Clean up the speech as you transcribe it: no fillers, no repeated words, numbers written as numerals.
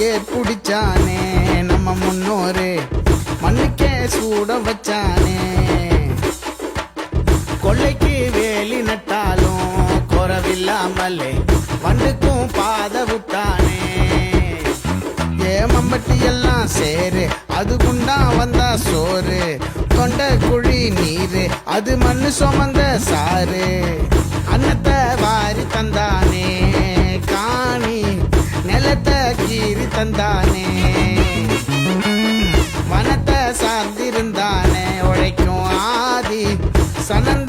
ஏற்புடிச்சானே நம்ம முன்னோரு மண்ணுக்கே சூட வச்சானே. கொள்ளைக்கு வேலி நட்டாலும் குறவில்லாமலே வண்டுக்கும் பாத விட்டானே. ஏமம்பட்டி எல்லாம் சேரு அது குண்டா வந்தா சோறு, தொண்டை குழி நீரு அது மண்ணு சுமந்த சாறு. அன்னத்தை வாரி தந்தானே காணி நிலத்தை கீறி தந்தானே. வனத்தை சார்ந்திருந்தானே உழைக்கும் ஆதி சனன்